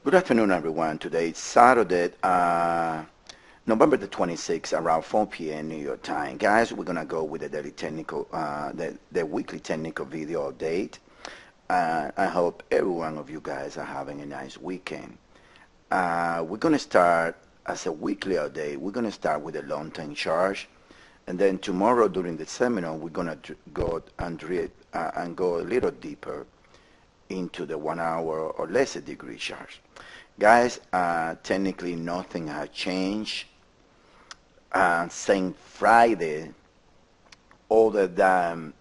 Good afternoon, everyone. Today is Saturday, November the 26th, around 4 p.m. New York time. Guys, we're gonna go with the daily technical, the weekly technical video update. I hope every one of you guys are having a nice weekend. We're gonna start as a weekly update. We're gonna start with a long-term charge, and then tomorrow during the seminar, we're gonna go and go a little deeper into the 1 hour or less a degree charge. Guys, technically nothing has changed since Friday, other than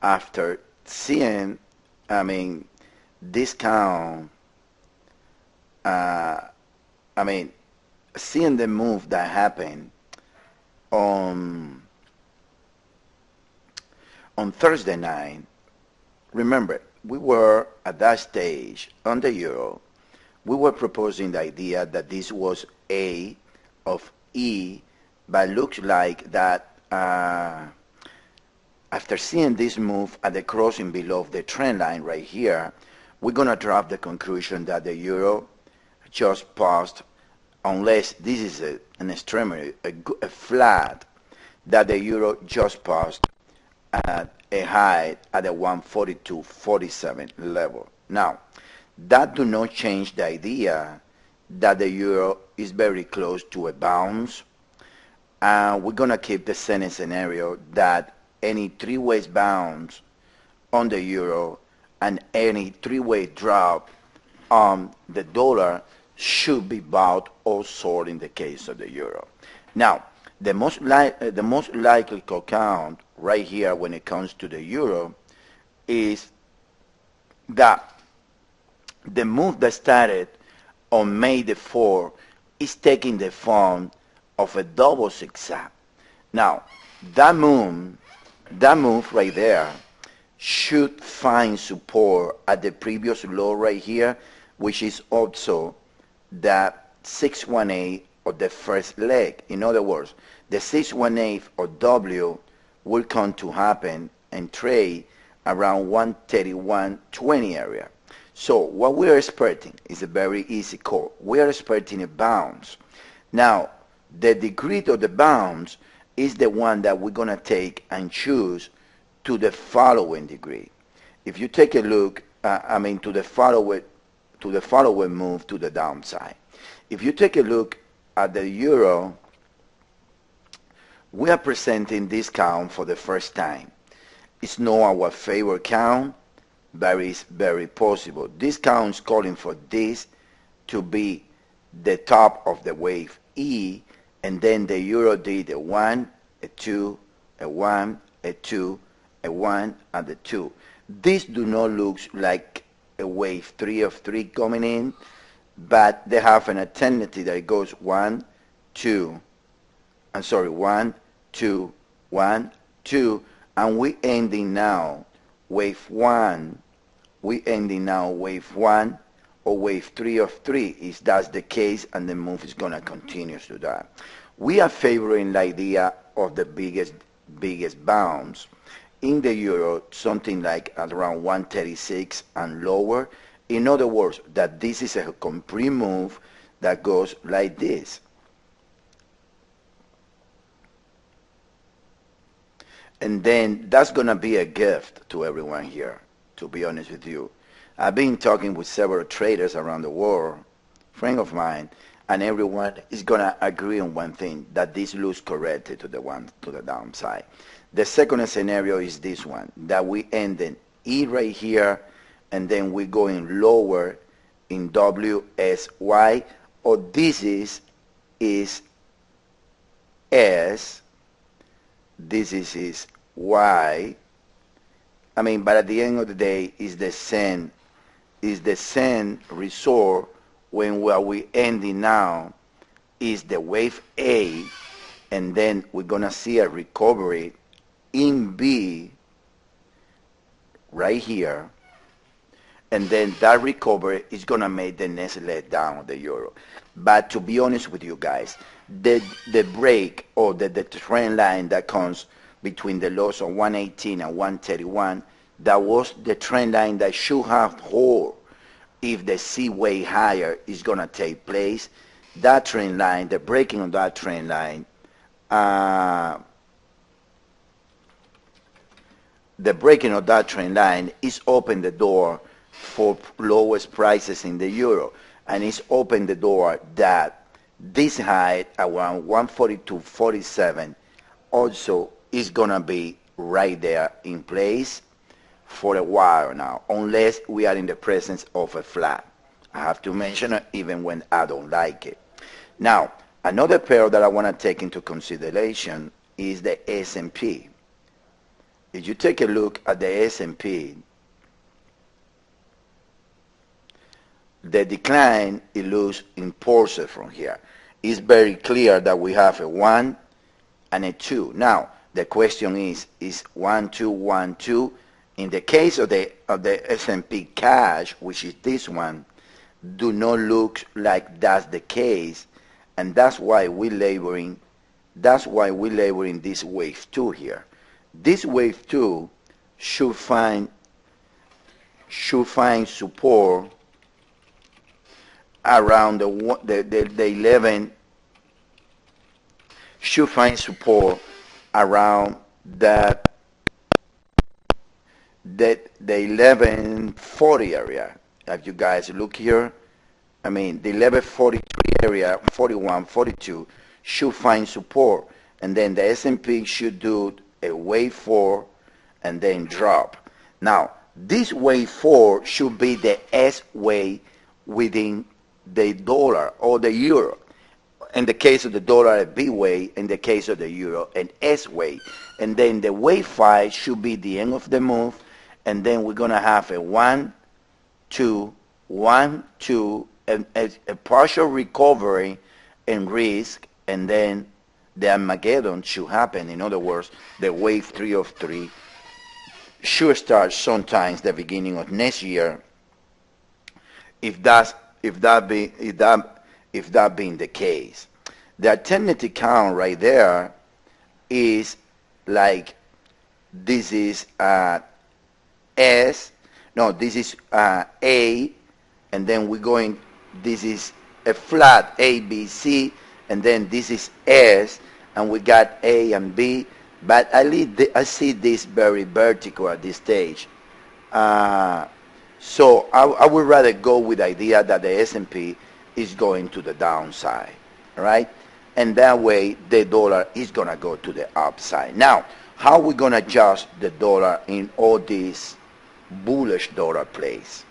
after seeing, discount, seeing the move that happened on Thursday night. Remember, we were at that stage on the euro. We were proposing the idea that this was A of E, but looks like that after seeing this move at the crossing below the trend line right here, we're going to drop the conclusion that the euro just paused, unless this is an extremity, a flat, that the euro just paused at a high at the 142.47 level. Now, that do not change the idea that the euro is very close to a bounce. We're going to keep the same scenario that any three-way bounce on the euro and any three-way drop on the dollar should be bought or sold in the case of the euro. Now, the most likely count right here when it comes to the euro is that the move that started on May the 4th is taking the form of a double zigzag. Now, that move right there should find support at the previous low right here, which is also that 618 of the first leg. In other words, the 618 or W will come to happen and trade around 131.20 area. So what we are expecting is a very easy call. We are expecting a bounce. Now, the degree of the bounce is the one that we're going to take and choose to the following degree. If you take a look, to the following move to the downside. If you take a look at the euro, we are presenting this count for the first time. It's not our favorite count, but it's very possible. This count is calling for this to be the top of the wave E, and then the euro did a 1, a 2, a 1, a 2, a 1, and a 2. This do not look like a wave 3 of 3 coming in, but they have an alternative that it goes 1, 2, 1, 2, 1, 2, and we ending now wave 1. We ending now wave 1 or wave 3 of 3 if that's the case, and the move is going to continue to that. We are favoring the idea of the biggest bounce in the euro, something like at around 136 and lower. In other words, that this is a complete move that goes like this. And then that's going to be a gift to everyone here, to be honest with you. I've been talking with several traders around the world, friend of mine, and everyone is going to agree on one thing, that this looks corrected to the downside. The second scenario is this one, that we end in E right here, and then we're going lower in WSY, or this is S, this is Y. But at the end of the day, is the same resort when where we ending now is the wave A, and then we're gonna see a recovery in B right here, and then that recovery is gonna make the next leg down of the euro. But to be honest with you guys, the break or the trend line that comes between the lows of 118 and 131, that was the trend line that should have hold if the C way higher is going to take place. That trend line, the breaking of that trend line, is open the door for lowest prices in the euro, and it's open the door that this high around 142.47 also is going to be right there in place for a while now, unless we are in the presence of a flat. I have to mention it even when I don't like it. Now, another pair that I want to take into consideration is the S&P. If you take a look at the S&P, the decline, it looks impulsive from here. It's very clear that we have a 1 and a 2. Now, the question is 1, 2, 1, 2? In the case of the S&P cash, which is this one, do not look like that's the case, and that's why we're laboring this wave 2 here. This wave 2 should find support around the 11, should find support around the 1140 area. If you guys look here, I mean the 1143 area, 41, 42 should find support, and then the S&P should do a wave 4 and then drop. Now this wave 4 should be the S wave within the dollar or the euro. In the case of the dollar, a B wave. In the case of the euro, an S wave. And then the wave 5 should be the end of the move, and then we're going to have a 1, 2, 1, 2, and a partial recovery and risk, and then the Armageddon should happen. In other words, the wave 3 of 3 should start sometimes the beginning of next year, if that being the case. The alternative count right there is like this is S, no, this is A, and then we're going, this is a flat A, B, C, and then this is S, and we got A and B, but I see this very vertical at this stage. So I would rather go with the idea that the S&P is going to the downside, right? And that way the dollar is going to go to the upside. Now, how are we going to adjust the dollar in all these bullish dollar plays?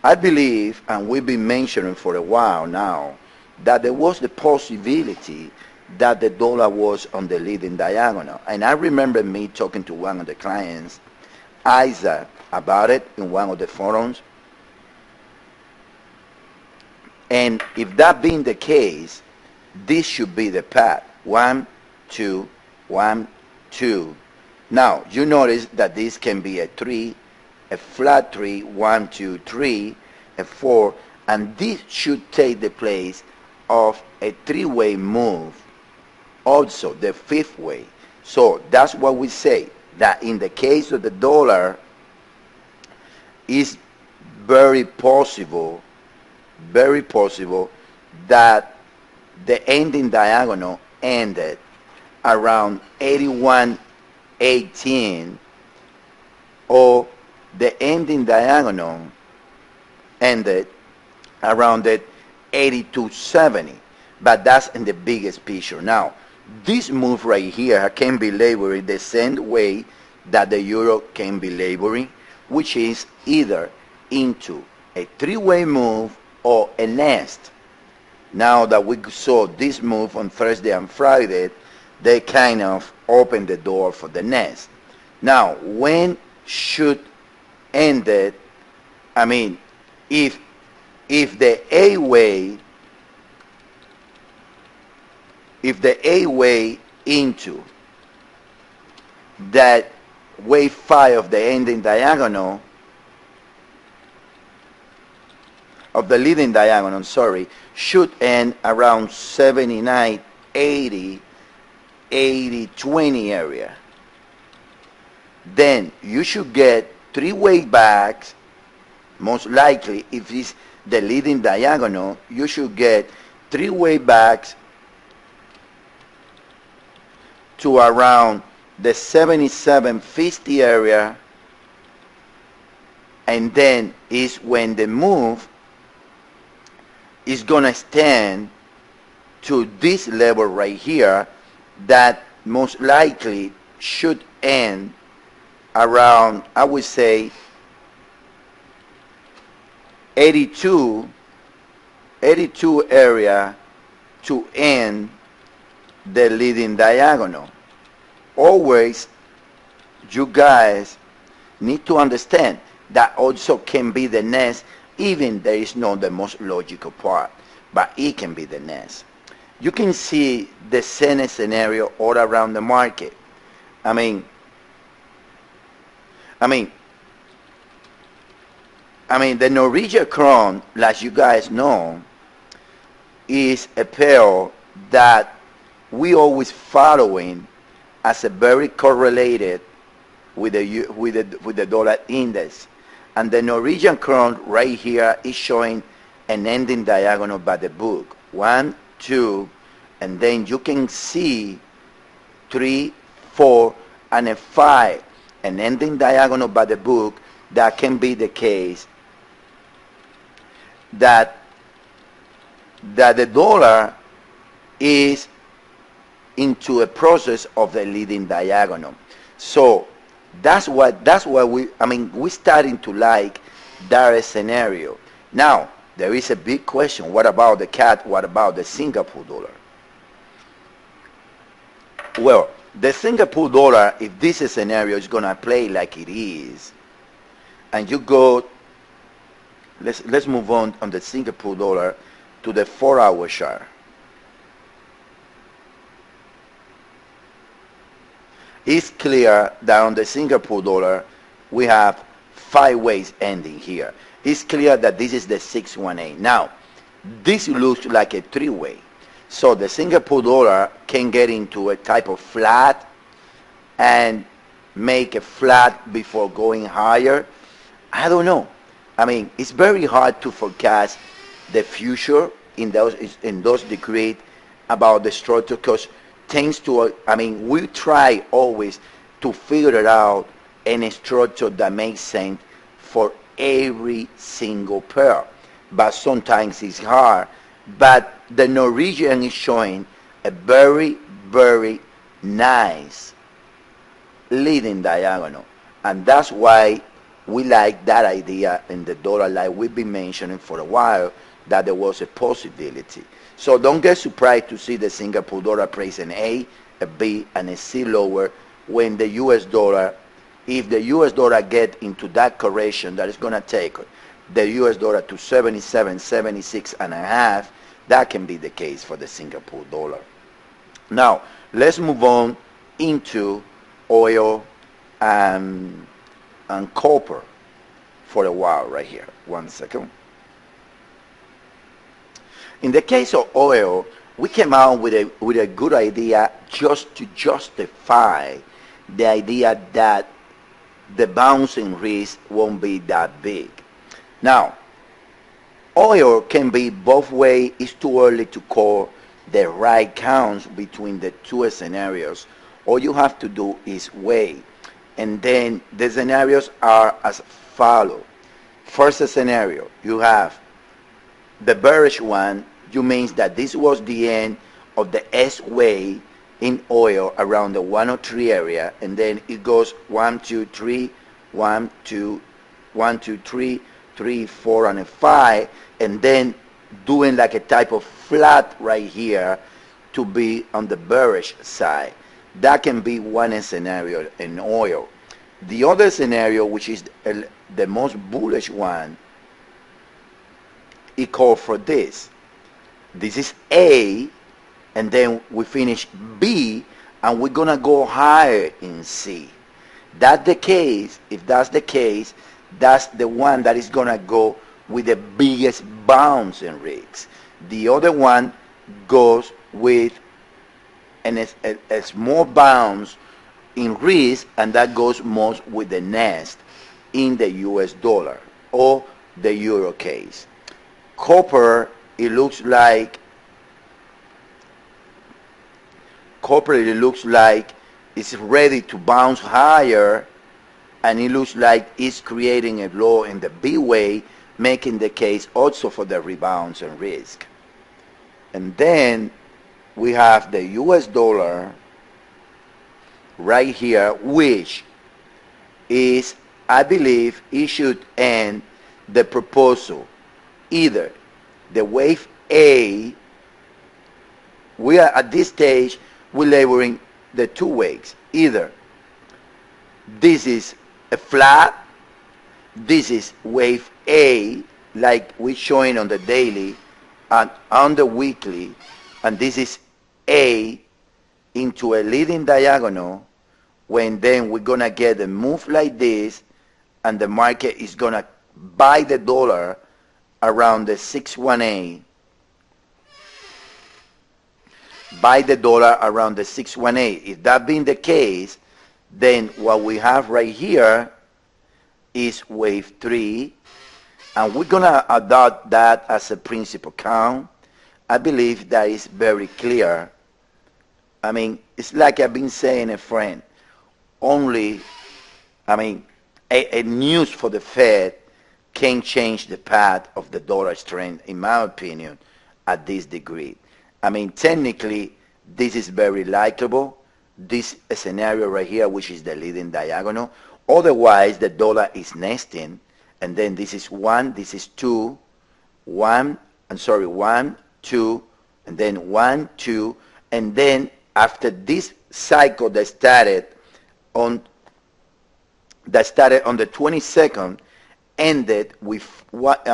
I believe, and we've been mentioning for a while now, that there was the possibility that the dollar was on the leading diagonal. And I remember me talking to one of the clients, Isaac, about it in one of the forums. And if that being the case, this should be the path. 1, 2, 1, 2. Now, you notice that this can be a 3, a flat 3, 1, 2, 3, a 4, and this should take the place of a 3-way move, also the 5th way. So that's what we say, that in the case of the dollar, it's very possible that the ending diagonal ended around 81.18, or the ending diagonal ended around the 82.70, but that's in the biggest picture. Now, this move right here can be labored the same way that the euro can be laboring, which is either into a 3-way move or a nest. Now that we saw this move on Thursday and Friday, they kind of opened the door for the nest. Now, when should end it? I mean, if the A way into that wave 5 of the ending diagonal, of the leading diagonal, should end around 79.80, 80.20 area. Then you should get 3 wave backs, most likely, if it's the leading diagonal, you should get three-way backs to around the 77.50 area, and then is when the move is gonna stand to this level right here, that most likely should end around, I would say, 82 area to end the leading diagonal. Always, you guys need to understand that also can be the next, even there is not the most logical part, but it can be the next. You can see the same scenario all around the market. I mean, the Norwegian krone, as you guys know, is a pair that we always following as a very correlated with the dollar index. And the Norwegian krone right here is showing an ending diagonal by the book. 1, 2, and then you can see 3, 4, and a 5. An ending diagonal by the book. That can be the case that the dollar is into a process of the leading diagonal. So that's why we're starting to like that scenario. Now there is a big question: what about the CAD? What about the Singapore dollar? Well, the Singapore dollar, if this scenario is gonna play like it is, and you go, let's move on the Singapore dollar to the 4-hour chart. It's clear that on the Singapore dollar we have 5 ways ending here. It's clear that this is the 618. Now, this looks like a 3-way. So the Singapore dollar can get into a type of flat and make a flat before going higher. I don't know. I mean, it's very hard to forecast the future in those degrees about the structure, because thanks to, we try always to figure it out in a structure that makes sense for every single pair. But sometimes it's hard. But the Norwegian is showing a very, very nice leading diagonal. And that's why we like that idea in the dollar, like we've been mentioning for a while, that there was a possibility. So don't get surprised to see the Singapore dollar praise an A, a B, and a C lower when the US dollar, if the US dollar get into that correction that is going to take the US dollar to 77, 76 and a half, that can be the case for the Singapore dollar. Now, let's move on into oil and copper for a while right here. 1 second. In the case of oil, we came out with a good idea just to justify the idea that the bouncing risk won't be that big. Now, oil can be both ways. It's too early to call the right counts between the two scenarios. All you have to do is weigh. And then the scenarios are as follow. First scenario, you have the bearish one. You means that this was the end of the S wave in oil around the 103 area, and then it goes 1, 2, 3, 1, 2, 1, 2, 3, 3, 4, and a 5, and then doing like a type of flat right here to be on the bearish side. That can be one scenario in oil. The other scenario, which is the most bullish one, it calls for this. This is A, and then we finish B, and we're gonna go higher in C. That's the case. If that's the case, that's the one that is gonna go with the biggest bounce in rigs. The other one goes with a small bounce in risk, and that goes most with the nest in the US dollar or the euro case. Copper, it looks like it's ready to bounce higher, and it looks like it's creating a low in the B way, making the case also for the rebounds and risk. And then we have the US dollar right here, which is, I believe, it should end the proposal. Either the wave A, we are at this stage, we're labeling the two waves. Either this is a flat, this is wave A, like we're showing on the daily and on the weekly, and this is A into a leading diagonal, when then we're gonna get a move like this, and the market is gonna buy the dollar around the 618. Buy the dollar around the 618. If that being the case, then what we have right here is wave 3, and we're gonna adopt that as a principal count. I believe that is very clear. I mean, it's like I've been saying, a friend, only, I mean, a news for the Fed can change the path of the dollar strength, in my opinion, at this degree. I mean, technically, this is very likable. This scenario right here, which is the leading diagonal. Otherwise, the dollar is nesting, and then this is 1, this is 2, 1, 2, and then 1, 2, and then after this cycle that started on the 22nd, ended with what?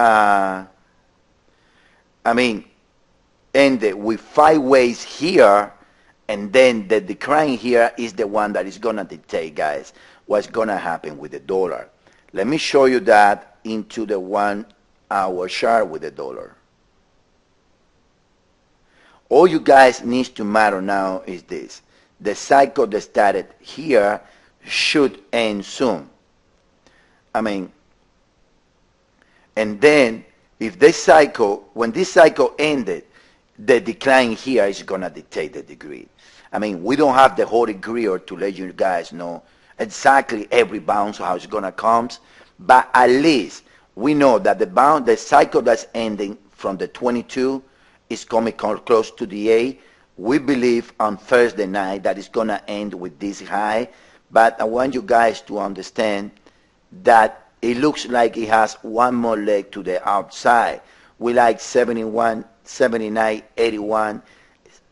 Ended with 5 waves here, and then the decline here is the one that is gonna dictate, guys, what's gonna happen with the dollar. Let me show you that into the 1 hour chart with the dollar. All you guys need to matter now is this: the cycle that started here should end soon. I mean, and then if this cycle, when this cycle ended, the decline here is gonna dictate the degree. I mean, we don't have the whole degree or to let you guys know exactly every bounce how it's gonna come, but at least we know that the cycle that's ending from the 22 is coming close to the A. We believe on Thursday night that it's gonna end with this high, but I want you guys to understand that it looks like it has one more leg to the outside. We like 71, 79, 81,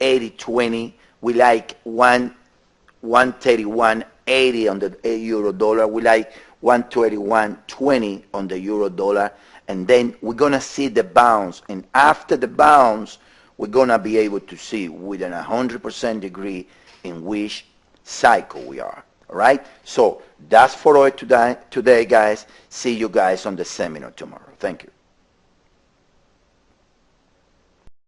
80, 20. We like 131, 80 on the euro dollar. We like 121, 20 on the euro dollar. And then we're going to see the bounce. And after the bounce, we're going to be able to see within 100% degree in which cycle we are. All right? So that's for all today, guys. See you guys on the seminar tomorrow. Thank you.